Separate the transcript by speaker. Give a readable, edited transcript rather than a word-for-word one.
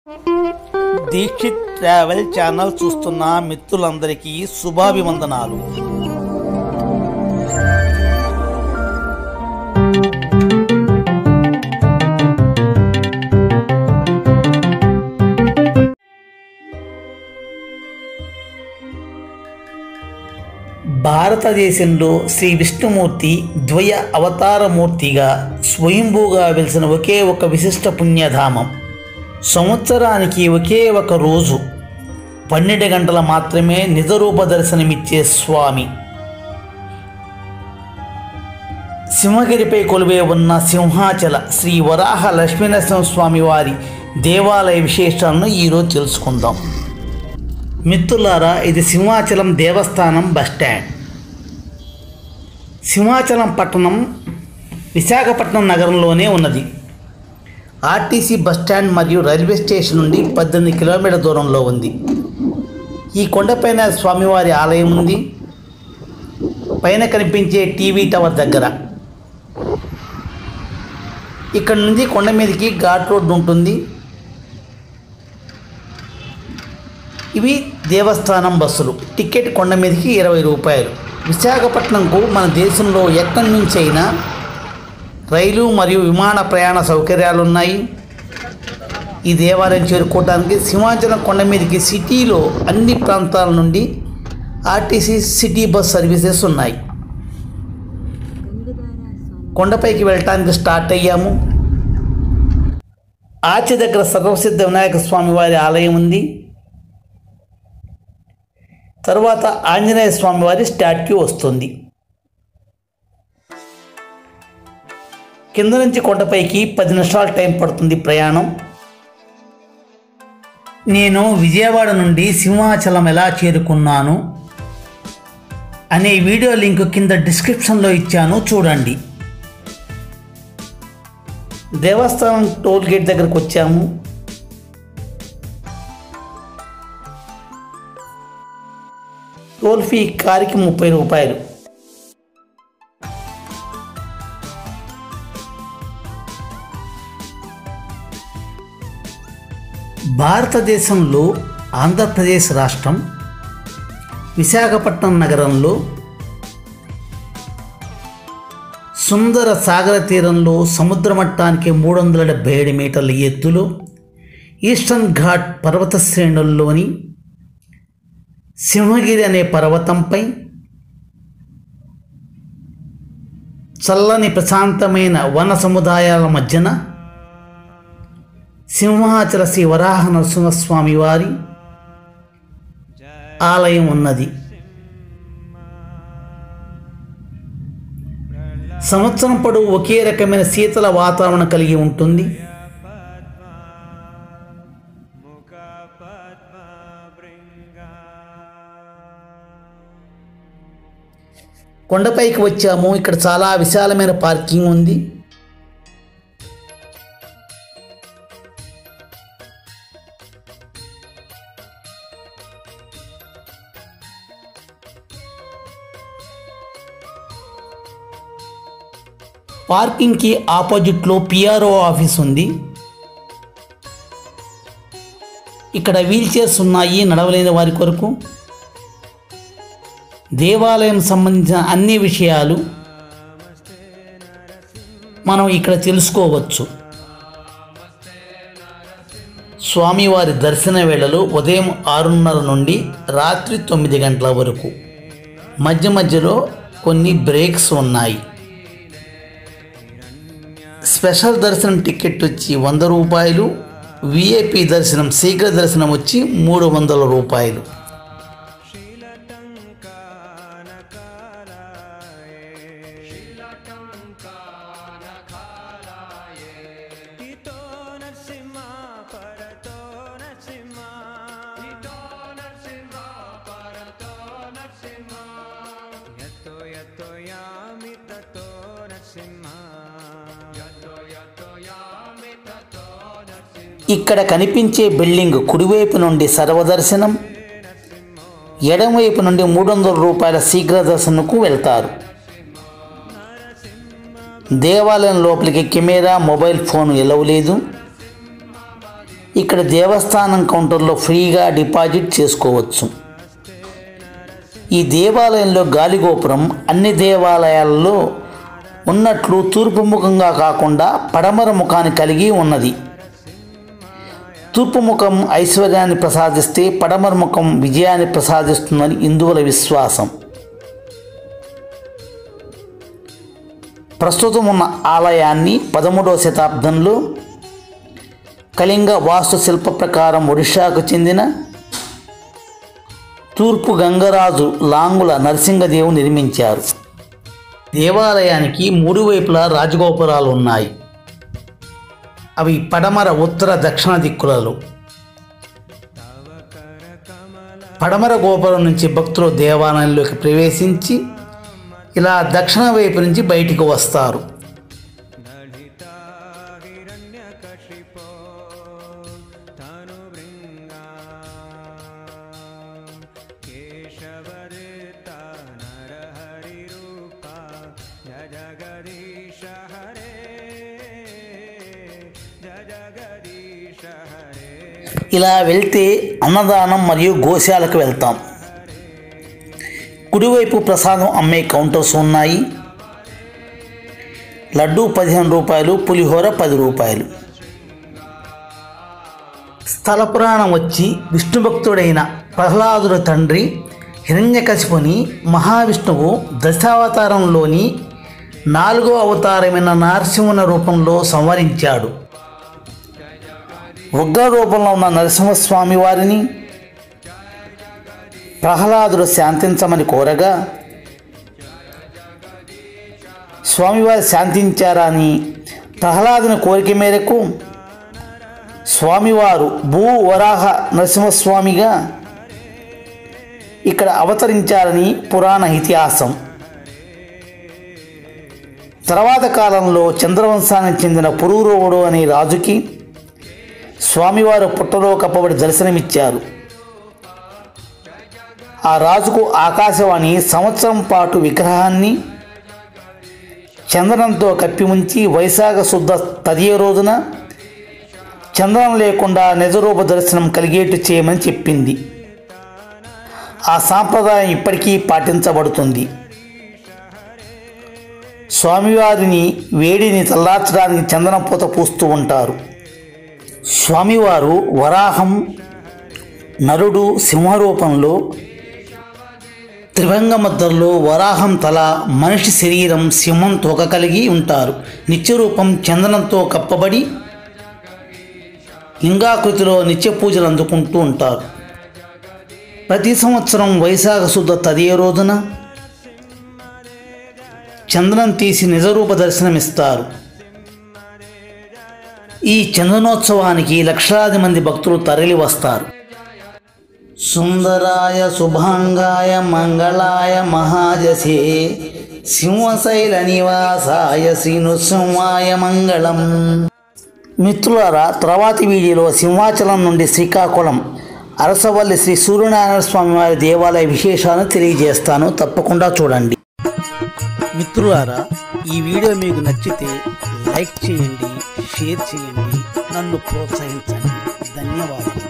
Speaker 1: Dixit travel channel చూస్తున్న మిత్రులందరికీ శుభాభివందనాలు. భారతదేశంలో శ్రీ విష్ణుమూర్తి ద్వయ అవతారమూర్తిగా స్వయంభూగా వెలిసిన ఒకే ఒక విశిష్ట పుణ్యధామం. సంవత్సరానికి ఒకే ఒక రోజు 12 గంటల మాత్రమే నిజరూప దర్శనమిచ్చే స్వామి. సింహగిరిపై కొలువై ఉన్న సింహాచల శ్రీ వరాహ లక్ష్మీనరసింహస్వామి వారి దేవాలయ విశేషాలను ఈరోజు తెలుసుకుందాం. మిత్రులారా, ఇది సింహాచలం దేవస్థానం బస్టాండ్. సింహాచలం పట్టణం విశాఖపట్నం నగరంలోనే ఉన్నది. ఆర్టీసీ బస్టాండ్ మరియు రైల్వే స్టేషన్ నుండి 18 కిలోమీటర్ల దూరంలో ఉంది. ఈ కొండపైన స్వామివారి ఆలయం ఉంది. పైన కనిపించే టీవీ టవర్ దగ్గర. ఇక్కడ నుండి కొండ మీదకి ఘాట్ రోడ్డు ఉంటుంది. ఇవి దేవస్థానం బస్సులు. టికెట్ కొండ మీదకి 20 రూపాయలు. విశాఖపట్నంకు మన దేశంలో ఎక్కడి నుంచి అయినా రైలు మరియు విమాన ప్రయాణ సౌకర్యాలు ఉన్నాయి. ఈ దేవాలయం చేరుకోవడానికి సింహాచలం కొండ మీదకి సిటీలో అన్ని ప్రాంతాల నుండి ఆర్టీసీ సిటీ బస్ సర్వీసెస్ ఉన్నాయి. కొండపైకి వెళ్ళటానికి స్టార్ట్ అయ్యాము. ఆర్చి దగ్గర సర్వసిద్ధ వినాయక స్వామి వారి ఆలయం ఉంది. తర్వాత ఆంజనేయ స్వామి వారి స్టాట్యూ వస్తుంది. కింద నుంచి కొండపైకి 10 నిమిషాల టైం పడుతుంది ప్రయాణం. నేను విజయవాడ నుండి సింహాచలం ఎలా చేరుకున్నాను అనే వీడియో లింక్ కింద డిస్క్రిప్షన్లో ఇచ్చాను, చూడండి. దేవస్థానం టోల్ గేట్ దగ్గరకు వచ్చాము. టోల్ ఫీ కారుకి 30 రూపాయలు. భారతదేశంలో ఆంధ్రప్రదేశ్ రాష్ట్రం విశాఖపట్నం నగరంలో సుందర సాగర తీరంలో సముద్ర మట్టానికి 377 మీటర్ల ఎత్తులో ఈస్టర్న్ ఘాట్ పర్వత శ్రేణుల్లోని సింహగిరి అనే పర్వతంపై చల్లని ప్రశాంతమైన వన సముదాయాల మధ్యన సింహాచల శ్రీ వరాహ నరసింహస్వామి వారి ఆలయం ఉన్నది. సంవత్సరం పొడవు ఒకే రకమైన శీతల వాతావరణం కలిగి ఉంటుంది. కొండపైకి వచ్చాము. ఇక్కడ చాలా విశాలమైన పార్కింగ్ ఉంది. పార్కింగ్కి ఆపోజిట్లో పిఆర్ఓ ఆఫీస్ ఉంది. ఇక్కడ వీల్ చైర్స్ ఉన్నాయి నడవలేని వారి కొరకు. దేవాలయం సంబంధించిన అన్ని విషయాలు మనం ఇక్కడ తెలుసుకోవచ్చు. స్వామివారి దర్శన వేళలు ఉదయం 6:30 నుండి రాత్రి 9 గంటల వరకు. మధ్య మధ్యలో కొన్ని బ్రేక్స్ ఉన్నాయి. స్పెషల్ దర్శనం టికెట్ వచ్చి 100 రూపాయలు. విఐపి దర్శనం శీఘ్ర దర్శనం వచ్చి 300 రూపాయలు. ఇక్కడ కనిపించే బిల్డింగ్ కుడివైపు నుండి సర్వదర్శనం, ఎడమవైపు నుండి 300 రూపాయల శీఘ్ర దర్శనకు వెళ్తారు. దేవాలయం లోపలికి కెమెరా, మొబైల్ ఫోన్ ఎలవ్ లేదు. ఇక్కడ దేవస్థానం కౌంటర్లో ఫ్రీగా డిపాజిట్ చేసుకోవచ్చు. ఈ దేవాలయంలో గాలిగోపురం అన్ని దేవాలయాలలో ఉన్నట్లు తూర్పు ముఖంగా కాకుండా పడమర ముఖాన్ని కలిగి ఉన్నది. తూర్పు ముఖం ఐశ్వర్యాన్ని ప్రసాదిస్తే పడమర ముఖం విజయాన్ని ప్రసాదిస్తుందని హిందువుల విశ్వాసం. ప్రస్తుతం ఉన్న ఆలయాన్ని 13వ శతాబ్దంలో కళింగ వాస్తుశిల్ప ప్రకారం ఒడిషాకు చెందిన తూర్పు గంగరాజు లాంగుల నరసింహదేవు నిర్మించారు. దేవాలయానికి 3 వైపులా రాజగోపురాలు ఉన్నాయి. అవి పడమర, ఉత్తర, దక్షిణ దిక్కులలో. పడమర గోపురం నుంచి భక్తులు దేవాలయంలోకి ప్రవేశించి ఇలా దక్షిణ వైపు నుంచి బయటికి వస్తారు. ఇలా వెళ్తే అన్నదానం మరియు గోశాలకు వెళ్తాం. కుడివైపు ప్రసాదం అమ్మే కౌంటర్స్ ఉన్నాయి. లడ్డు 15 రూపాయలు, పులిహోర 10 రూపాయలు. స్థల పురాణం వచ్చి విష్ణు భక్తుడైన ప్రహ్లాదుడి తండ్రి హిరణ్యకశిపుని మహావిష్ణువు దశావతారంలోని 4వ అవతారమైన నరసింహుని రూపంలో సంహరించాడు. ఉగ్ర రూపంలో ఉన్న నరసింహస్వామి వారిని ప్రహ్లాదుడు శాంతించమని కోరగా స్వామివారు శాంతించారని ప్రహ్లాదుని కోరిక మేరకు స్వామివారు భూవరాహ నరసింహస్వామిగా ఇక్కడ అవతరించారని పురాణ ఇతిహాసం. తర్వాత కాలంలో చంద్రవంశానికి చెందిన పురూరవుడు అనే రాజుకి స్వామివారు పుట్టలో కప్పబడి దర్శనమిచ్చారు. ఆ రాజుకు ఆకాశవాణి సంవత్సరం పాటు విగ్రహాన్ని చందనంతో కప్పి ఉంచి వైశాఖ శుద్ధ తదియ రోజున చందనం లేకుండా నిజరూప దర్శనం కలిగేట్టు చేయమని చెప్పింది. ఆ సాంప్రదాయం ఇప్పటికీ పాటించబడుతుంది. స్వామివారిని వేడిని చల్లార్చడానికి చందనం పూత పూస్తూ ఉంటారు. స్వామివారు వరాహం, నరుడు సింహరూపంలో త్రిభంగ ముద్రలో వరాహం తల, మనిషి శరీరం, సింహం తోక కలిగి ఉంటారు. నిత్యరూపం చందనంతో కప్పబడి లింగాకృతిలో నిత్య పూజలు అందుకుంటూ ఉంటారు. ప్రతి సంవత్సరం వైశాఖ శుద్ధ తదియ రోజున చందనం తీసి నిజరూప దర్శనమిస్తారు. ఈ చందనోత్సవానికి లక్షలాది మంది భక్తులు తరలి వస్తారు. సుందరాయ శుభాంగాయ మంగళాయ మహాజసే సింహశైల నివాసాయ శ్రీనృసింహాయ మంగళం. మిత్రులారా, తర్వాతి వీడియోలో సింహాచలం నుండి శ్రీకాకుళం అరసవల్లి శ్రీ సూర్యనారాయణ స్వామి వారి దేవాలయ విశేషాలను తెలియజేస్తాను. తప్పకుండా చూడండి. మిత్రులారా, ఈ వీడియో మీకు నచ్చితే లైక్ చేయండి, షేర్ చేయండి, నన్ను ప్రోత్సహించండి. ధన్యవాదాలు.